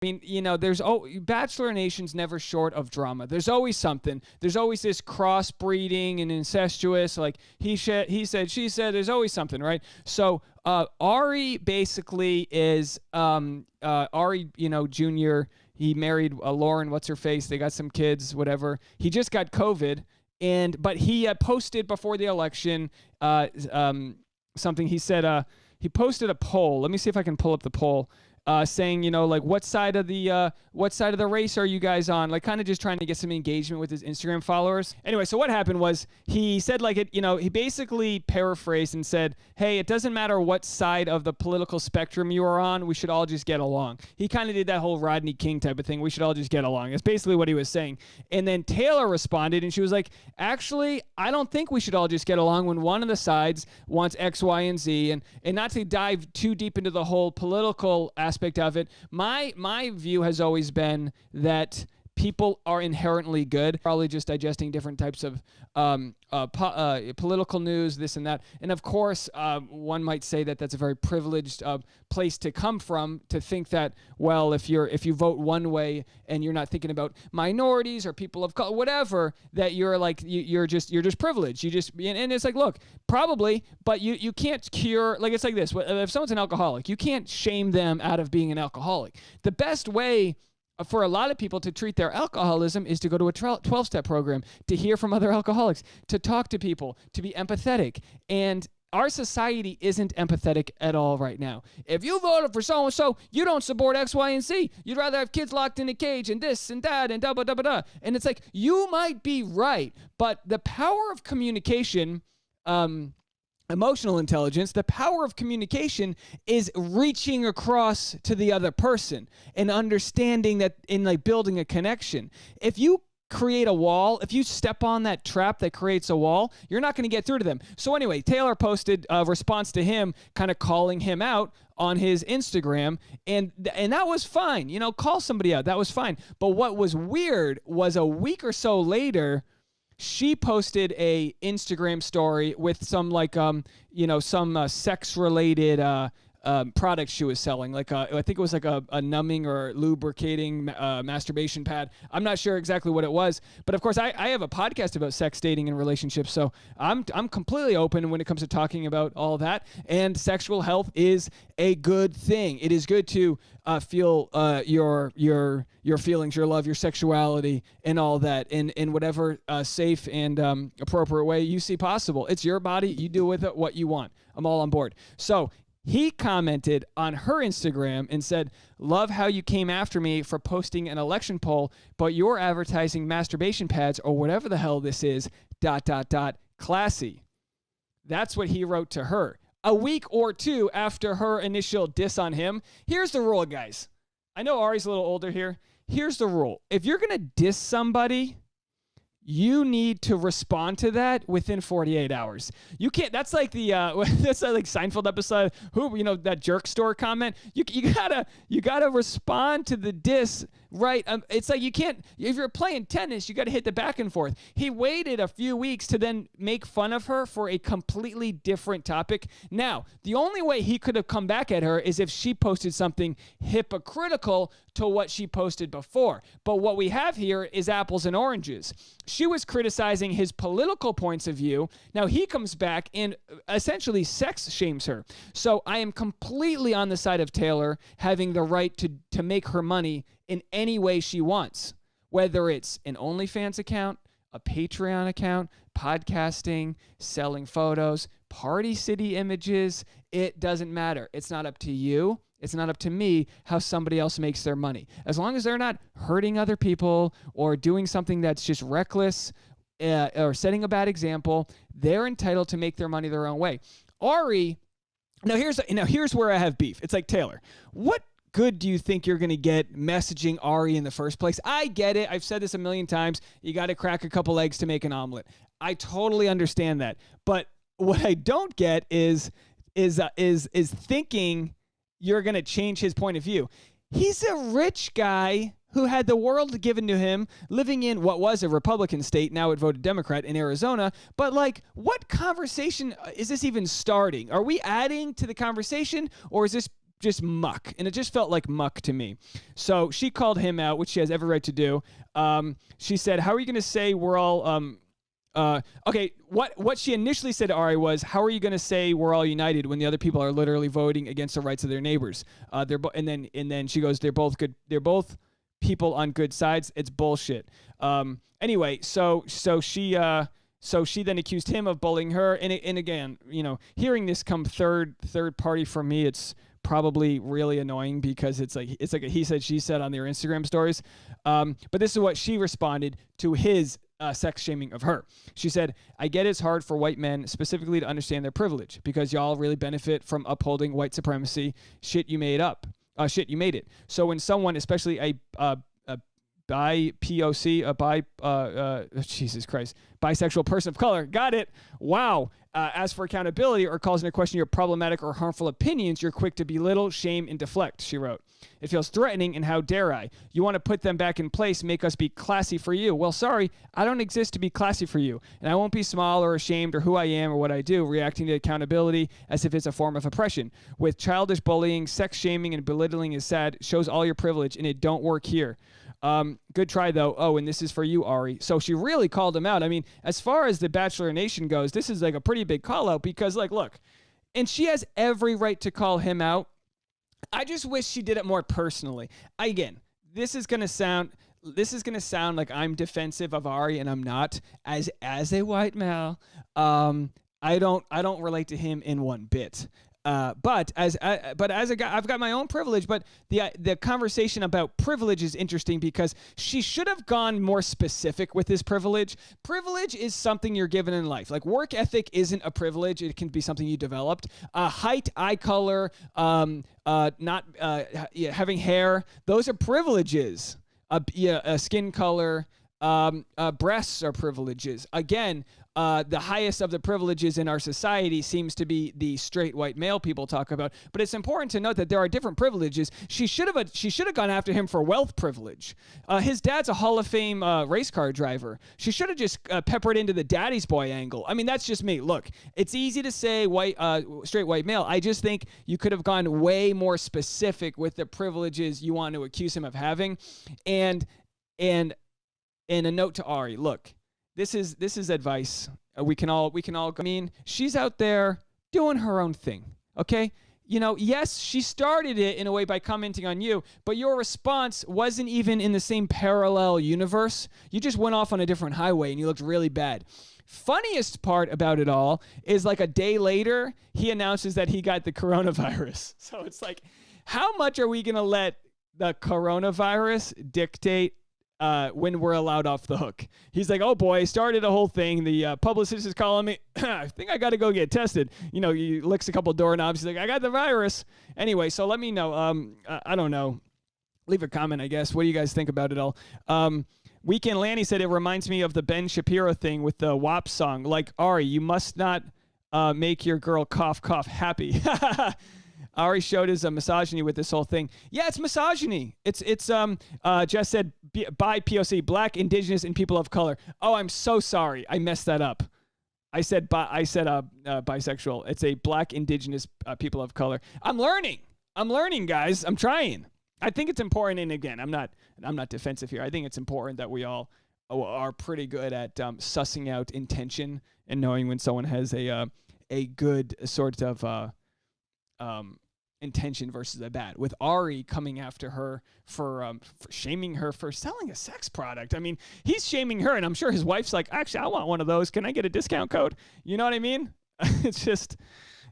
I mean, there's Bachelor Nation's never short of drama. There's always something. There's always this crossbreeding and incestuous, like he said, she said. There's always something, right? So Arie basically is Arie, Jr. He married Lauren, what's her face? They got some kids, whatever. He just got COVID, but he posted before the election something. He said he posted a poll. Let me see if I can pull up the poll. Saying, like, what side of the race are you guys on? Like, kind of just trying to get some engagement with his Instagram followers. Anyway, so what happened was he said, like, he basically paraphrased and said, hey, it doesn't matter what side of the political spectrum you are on. We should all just get along. He kind of did that whole Rodney King type of thing. We should all just get along. That's basically what he was saying. And then Taylor responded, and she was like, actually, I don't think we should all just get along when one of the sides wants X, Y, and Z. And not to dive too deep into the whole political aspect of it, my view has always been that people are inherently good, probably just digesting different types of political news, this and that. And of course, one might say that that's a very privileged place to come from, to think that, well, if you vote one way and you're not thinking about minorities or people of color, whatever, that you're like you're just privileged. And it's like, look, probably, but you can't cure. Like, it's like this: if someone's an alcoholic, you can't shame them out of being an alcoholic. The best way for a lot of people to treat their alcoholism is to go to a 12-step program, to hear from other alcoholics, to talk to people, to be empathetic. And our society isn't empathetic at all right now. If you voted for so-and-so, you don't support X, Y, and Z. You'd rather have kids locked in a cage and this and that and da-ba-da-ba-da. And it's like, you might be right, but the power of communication, emotional intelligence, the power of communication is reaching across to the other person and understanding that, in like building a connection. If you create a wall, if you step on that trap that creates a wall, you're not going to get through to them. So anyway, Taylor posted a response to him, kind of calling him out on his Instagram, and that was fine. Call somebody out. That was fine. But what was weird was a week or so later, she posted a Instagram story with some some sex related product she was selling. Like I think it was like a numbing or lubricating masturbation pad. I'm not sure exactly what it was, but of course I have a podcast about sex, dating, and relationships, so I'm completely open when it comes to talking about all that. And sexual health is a good thing. It is good to feel your feelings, your love, your sexuality, and all that in whatever safe and appropriate way you see possible. It's your body. You do with it what you want. I'm all on board. So he commented on her Instagram and said, love how you came after me for posting an election poll, but you're advertising masturbation pads or whatever the hell this is, ... classy. That's what he wrote to her. A week or two after her initial diss on him. Here's the rule, guys. I know Arie's a little older here. Here's the rule. If you're going to diss somebody, you need to respond to that within 48 hours. You can't. That's like the that's like Seinfeld episode. That jerk store comment. You gotta respond to the diss, right? It's like you can't. If you're playing tennis, you got to hit the back and forth. He waited a few weeks to then make fun of her for a completely different topic. Now, the only way he could have come back at her is if she posted something hypocritical to what she posted before. But what we have here is apples and oranges. She was criticizing his political points of view. Now he comes back and essentially sex shames her. So I am completely on the side of Taylor having the right to make her money in any way she wants, whether it's an OnlyFans account, a Patreon account, podcasting, selling photos, Party City images. It doesn't matter. It's not up to you. It's not up to me how somebody else makes their money. As long as they're not hurting other people or doing something that's just reckless or setting a bad example, they're entitled to make their money their own way. Arie, now here's where I have beef. It's like, Taylor, what good do you think you're going to get messaging Arie in the first place? I get it. I've said this a million times. You got to crack a couple eggs to make an omelet. I totally understand that. But what I don't get is thinking you're going to change his point of view. He's a rich guy who had the world given to him, living in what was a Republican state, now it voted Democrat, in Arizona. But like, what conversation is this even starting? Are we adding to the conversation, or is this just muck, and it just felt like muck to me. So she called him out, which she has every right to do. She said, "How are you going to say we're all okay?" What she initially said to Arie was, "How are you going to say we're all united when the other people are literally voting against the rights of their neighbors?" And then she goes, "They're both good. They're both people on good sides. It's bullshit." Anyway, so she then accused him of bullying her, and again, hearing this come third party from me, it's probably really annoying because it's like a he said she said on their Instagram stories. But this is what she responded to his sex shaming of her. She said, "I get it's hard for white men specifically to understand their privilege because y'all really benefit from upholding white supremacy. Shit you made up. Shit you made it. So when someone, especially a Jesus Christ, bisexual person of color, got it, wow, asks for accountability or calls into question your problematic or harmful opinions, you're quick to belittle, shame, and deflect," she wrote. "It feels threatening, and how dare I? You want to put them back in place, make us be classy for you. Well, sorry, I don't exist to be classy for you, and I won't be small or ashamed or who I am or what I do, reacting to accountability as if it's a form of oppression. With childish bullying, sex shaming, and belittling is sad, shows all your privilege, and it don't work here. Good try, though. Oh, and this is for you, Arie." So she really called him out. I mean, as far as the Bachelor Nation goes, this is like a pretty big call out because, like, look, and she has every right to call him out. I just wish she did it more personally. Again, this is gonna sound like I'm defensive of Arie, and I'm not. As a white male, I don't relate to him in one bit. But as a guy, I've got my own privilege. But the conversation about privilege is interesting because she should have gone more specific with this privilege. Privilege is something you're given in life. Like work ethic isn't a privilege; it can be something you developed. Height, eye color, having hair; those are privileges. Skin color, breasts are privileges. Again. The highest of the privileges in our society seems to be the straight white male people talk about. But it's important to note that there are different privileges. She should have gone after him for wealth privilege. His dad's a Hall of Fame race car driver. She should have just peppered into the daddy's boy angle. I mean, that's just me. Look, it's easy to say straight white male. I just think you could have gone way more specific with the privileges you want to accuse him of having. And a note to Arie, look. This is advice. We can all. I mean, she's out there doing her own thing. Okay. Yes, she started it in a way by commenting on you, but your response wasn't even in the same parallel universe. You just went off on a different highway and you looked really bad. Funniest part about it all is like a day later, he announces that he got the coronavirus. So it's like, how much are we going to let the coronavirus dictate when we're allowed off the hook? He's like, "Oh boy, started a whole thing. The publicist is calling me. I think I got to go get tested." He licks a couple doorknobs. He's like, "I got the virus." Anyway, so let me know. I don't know. Leave a comment, I guess. What do you guys think about it all? Weekend Lanny said it reminds me of the Ben Shapiro thing with the WAP song. Like, Arie, you must not make your girl cough, cough happy. Arie showed his misogyny with this whole thing. Yeah, it's misogyny. It's Jess said by POC, Black, Indigenous, and people of color. Oh, I'm so sorry. I messed that up. I said bisexual. It's a Black, Indigenous, people of color. I'm learning, guys. I'm trying. I think it's important. And again, I'm not defensive here. I think it's important that we all are pretty good at sussing out intention and knowing when someone has a good sort of intention versus a bad. With Arie coming after her for shaming her for selling a sex product. I mean, he's shaming her, and I'm sure his wife's like, "Actually, I want one of those. Can I get a discount code?" You know what I mean? It's just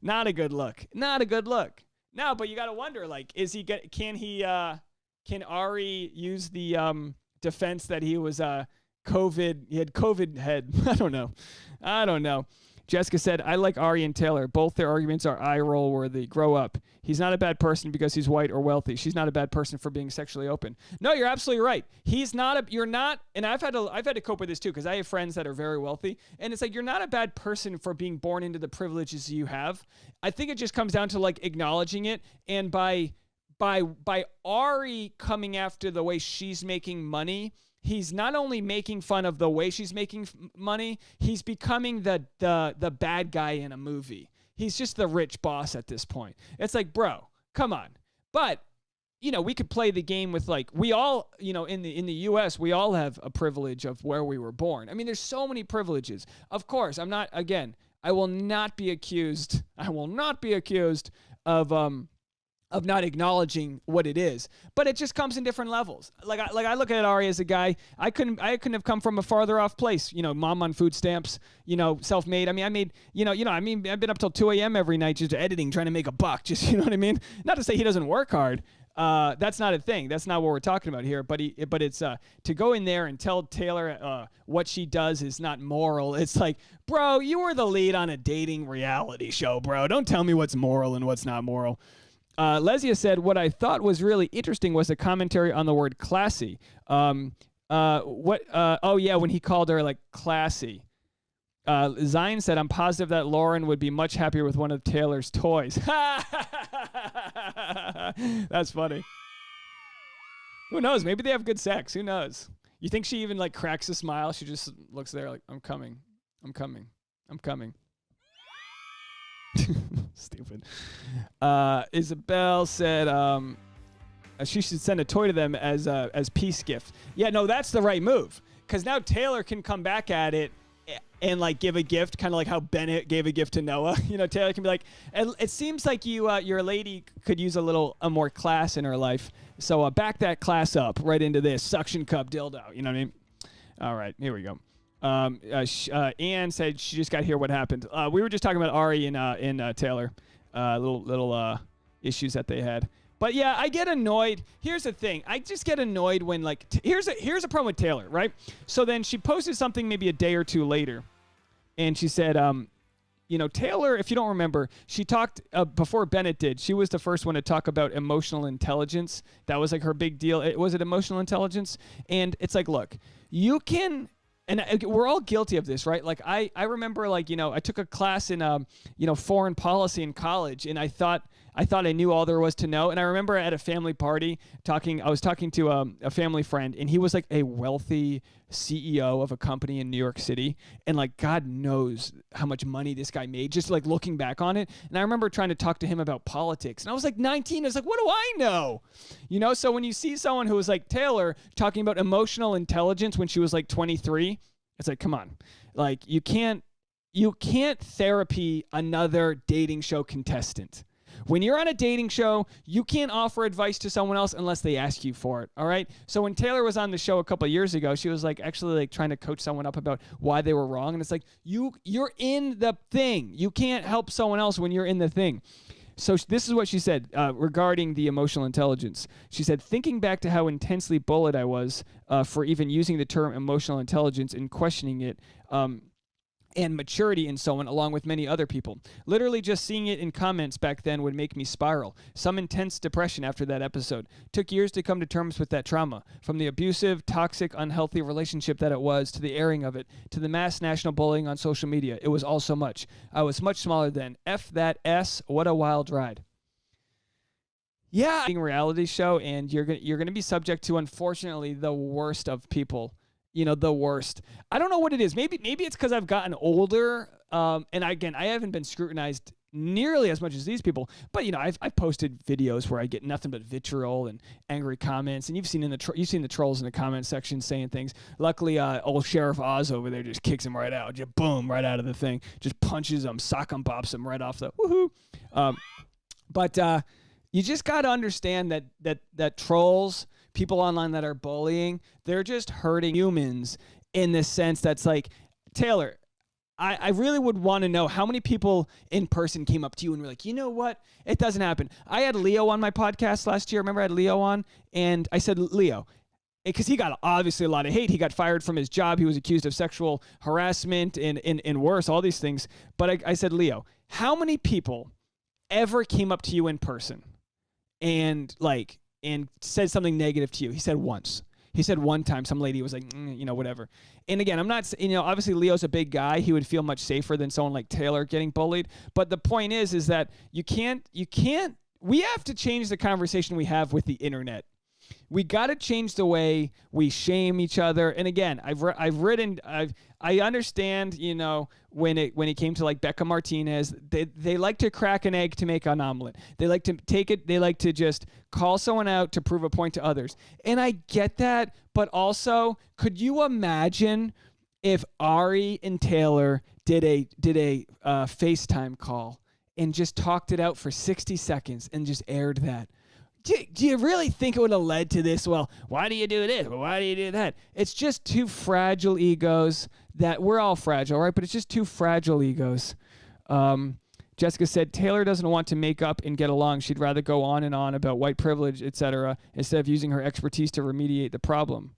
not a good look. Not a good look. No, but you got to wonder, like, can Arie use the defense that he was he had COVID head? I don't know. Jessica said, "I like Arie and Taylor. Both their arguments are eye roll worthy. Grow up. He's not a bad person because he's white or wealthy. She's not a bad person for being sexually open." No, you're absolutely right. You're not, and I've had to cope with this too because I have friends that are very wealthy, and it's like, you're not a bad person for being born into the privileges you have. I think it just comes down to like acknowledging it, and by Arie coming after the way she's making money, he's not only making fun of the way she's making money, he's becoming the bad guy in a movie. He's just the rich boss at this point. It's like, bro, come on. But we could play the game with like, we all, in the US, we all have a privilege of where we were born. I mean, there's so many privileges. Of course, I will not be accused of not acknowledging what it is, but it just comes in different levels. Like I look at Arie as a guy, I couldn't have come from a farther off place, mom on food stamps, self-made. I mean, I've been up till 2 a.m. every night just editing, trying to make a buck, just, you know what I mean? Not to say he doesn't work hard. That's not a thing. That's not what we're talking about here. But it's to go in there and tell Taylor what she does is not moral. It's like, bro, you were the lead on a dating reality show, bro. Don't tell me what's moral and what's not moral. Lesia said, what I thought was really interesting was a commentary on the word classy. When he called her like classy. Zine said, I'm positive that Lauren would be much happier with one of Taylor's toys. That's funny. Who knows? Maybe they have good sex. Who knows? You think she even like cracks a smile? She just looks there like, I'm coming. Stupid. Isabel said she should send a toy to them as peace gift. Yeah, no, that's the right move. Because now Taylor can come back at it and like give a gift, kind of like how Bennett gave a gift to Noah. Taylor can be like, it seems like your lady could use a more class in her life. So back that class up right into this suction cup dildo. You know what I mean? All right, here we go. Anne said she just got to hear what happened. We were just talking about Arie and Taylor, little issues that they had. But yeah, I get annoyed. Here's the thing. I just get annoyed when like here's a problem with Taylor, right? So then she posted something maybe a day or two later, and she said, Taylor, if you don't remember, she talked before Bennett did. She was the first one to talk about emotional intelligence. That was like her big deal. Was it emotional intelligence? And it's like, look, you can. And we're all guilty of this, right? Like I remember like, I took a class in, foreign policy in college, and I thought I knew all there was to know. And I remember at a family party I was talking to a family friend, and he was like a wealthy CEO of a company in New York City. And like, God knows how much money this guy made, just like looking back on it. And I remember trying to talk to him about politics, and I was like 19. I was like, what do I know? So when you see someone who was like Taylor talking about emotional intelligence when she was like 23, it's like, come on, like you can't therapy another dating show contestant. When you're on a dating show, you can't offer advice to someone else unless they ask you for it, all right? So when Taylor was on the show a couple of years ago, she was like actually like trying to coach someone up about why they were wrong. And it's like, you're in the thing. You can't help someone else when you're in the thing. So this is what she said regarding the emotional intelligence. She said, thinking back to how intensely bullied I was for even using the term emotional intelligence and questioning it, and maturity and so on, along with many other people. Literally just seeing it in comments back then would make me spiral. Some intense depression after that episode. Took years to come to terms with that trauma. From the abusive, toxic, unhealthy relationship that it was, to the airing of it, to the mass national bullying on social media. It was all so much. I was much smaller then. F that S, what a wild ride. Yeah, being a reality show, and you're gonna be subject to, unfortunately, the worst of people. The worst. I don't know what it is. Maybe it's because I've gotten older. And again, I haven't been scrutinized nearly as much as these people. But I've posted videos where I get nothing but vitriol and angry comments. And you've seen the trolls in the comment section saying things. Luckily, old Sheriff Oz over there just kicks him right out. Just boom, right out of the thing. Just punches him, sock him, bops him right off the woohoo. But you just got to understand that trolls, people online that are bullying, they're just hurting humans in this sense that's like, Taylor, I really would want to know how many people in person came up to you and were like, you know what? It doesn't happen. I had Leo on my podcast last year. Remember I had Leo on? And I said, Leo, because he got obviously a lot of hate. He got fired from his job. He was accused of sexual harassment and worse, all these things. But I said, Leo, how many people ever came up to you in person and said something negative to you? He said once. He said one time some lady was like, whatever. And again, I'm not, obviously Leo's a big guy. He would feel much safer than someone like Taylor getting bullied. But the point is that we have to change the conversation we have with the internet. we got to change the way we shame each other. And again, I understand, you know, when it came to like Becca Martinez, they like to crack an egg to make an omelet. They like to take it. They like to just call someone out to prove a point to others. And I get that. But also, could you imagine if Arie and Taylor did a FaceTime call and just talked it out for 60 seconds and just aired that? Do you really think it would have led to this? Well, why do you do this? Well, why do you do that? It's just two fragile egos that we're all fragile, right? But it's just two fragile egos. Jessica said, Taylor doesn't want to make up and get along. She'd rather go on and on about white privilege, etc., instead of using her expertise to remediate the problem.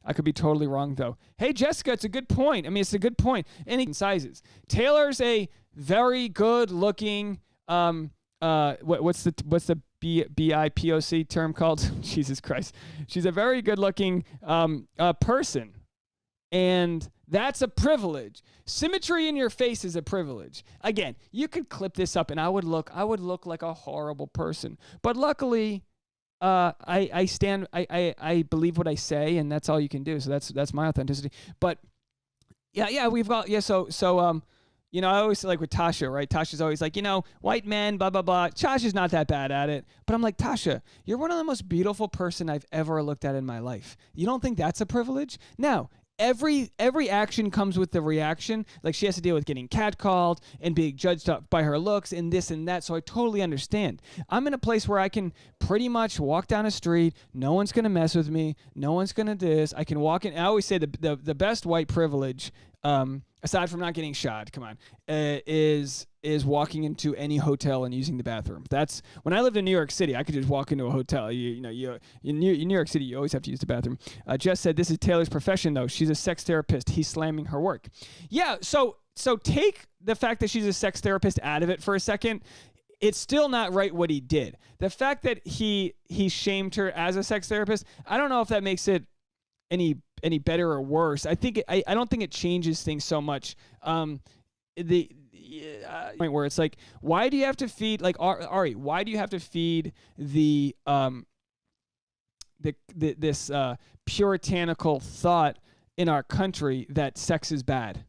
I could be totally wrong, though. Hey, Jessica, it's a good point. I mean, it's a good point. Any sizes. Taylor's a very good-looking, what's the BIPOC term called? Jesus Christ. She's a very good-looking person, and that's a privilege. Symmetry in your face is a privilege. Again, you could clip this up, and I would look like a horrible person. But luckily, I believe what I say, and that's all you can do. So that's my authenticity. But yeah, we've got so. You know, I always like with Tasha, right? Tasha's always like, you know, white men, blah, blah, blah. Tasha's not that bad at it. But I'm like, Tasha, you're one of the most beautiful person I've ever looked at in my life. You don't think that's a privilege? Now, every action comes with the reaction. Like, she has to deal with getting catcalled and being judged up by her looks and this and that. So I totally understand. I'm in a place where I can pretty much walk down a street. No one's going to mess with me. No one's going to do this. I can walk in. I always say the best white privilege, aside from not getting shot, come on, is walking into any hotel and using the bathroom. That's when I lived in New York City. I could just walk into a hotel. In New York City, you always have to use the bathroom. Jess said, "This is Taylor's profession, though. She's a sex therapist. He's slamming her work." Yeah. So take the fact that she's a sex therapist out of it for a second. It's still not right what he did. The fact that he shamed her as a sex therapist, I don't know if that makes it any better or worse. I don't think it changes things so much. The point where it's like, why do you have to feed, like, Arie, why do you have to feed this puritanical thought in our country that sex is bad?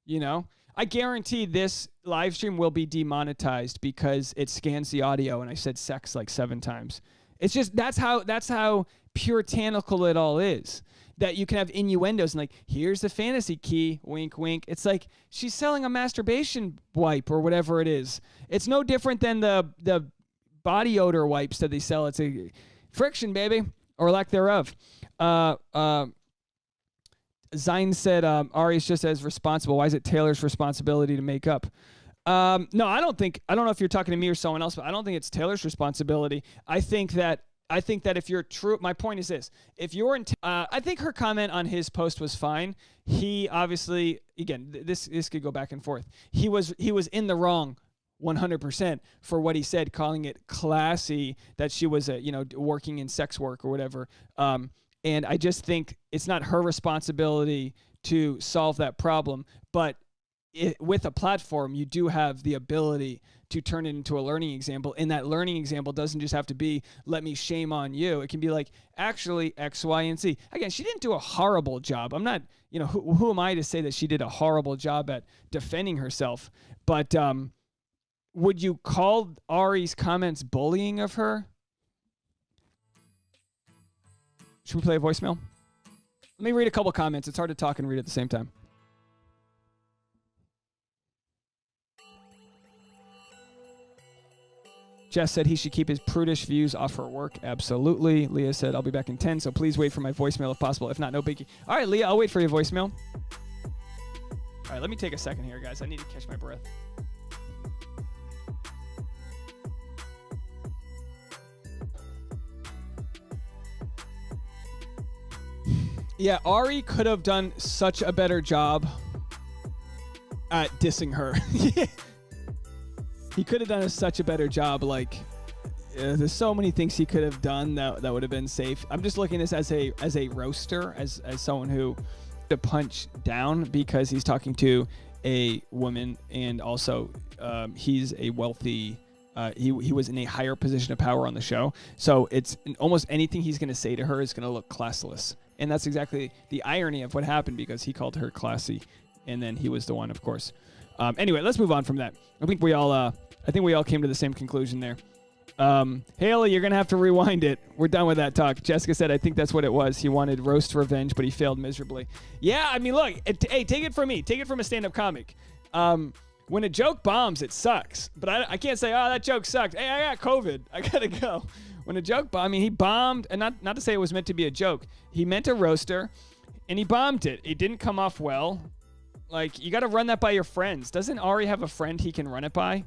You know, I guarantee this live stream will be demonetized because it scans the audio and I said sex like 7 times. It's just that's how puritanical it all is. That you can have innuendos and like, here's the fantasy key, wink, wink. It's like she's selling a masturbation wipe or whatever it is. It's no different than the body odor wipes that they sell. It's a friction, baby, or lack thereof. Zine said, Arie's just as responsible. Why is it Taylor's responsibility to make up? No, I don't know if you're talking to me or someone else, but I don't think it's Taylor's responsibility. I think that if you're true, my point is this: if you're in, I think her comment on his post was fine. He obviously, again, this could go back and forth. He was in the wrong 100% for what he said, calling it classy that she was working in sex work or whatever. And I just think it's not her responsibility to solve that problem, but with a platform, you do have the ability to turn it into a learning example. And that learning example doesn't just have to be, let me shame on you. It can be like, actually, X, Y, and Z. Again, she didn't do a horrible job. I'm not, who am I to say that she did a horrible job at defending herself? But would you call Arie's comments bullying of her? Should we play a voicemail? Let me read a couple comments. It's hard to talk and read at the same time. Jess said he should keep his prudish views off her work. Absolutely. Leah said, I'll be back in 10, so please wait for my voicemail if possible. If not, no biggie. All right, Leah, I'll wait for your voicemail. All right, let me take a second here, guys. I need to catch my breath. Yeah, Arie could have done such a better job at dissing her. He could have done such a better job. Like, there's so many things he could have done that would have been safe. I'm just looking at this as a roaster, as someone who to punch down because he's talking to a woman, and also he's a wealthy he was in a higher position of power on the show. So it's almost anything he's going to say to her is going to look classless. And that's exactly the irony of what happened, because he called her classy, and then he was the one, of course. Anyway, let's move on from that. I think we all came to the same conclusion there. Haley, you're going to have to rewind it. We're done with that talk. Jessica said, I think that's what it was. He wanted roast revenge, but he failed miserably. Yeah, I mean, look, hey, take it from me. Take it from a stand-up comic. When a joke bombs, it sucks. But I can't say, oh, that joke sucked. Hey, I got COVID. I got to go. When a joke bombed, I mean, he bombed, and not to say it was meant to be a joke. He meant a roaster, and he bombed it. It didn't come off well. Like, you got to run that by your friends. Doesn't Arie have a friend he can run it by?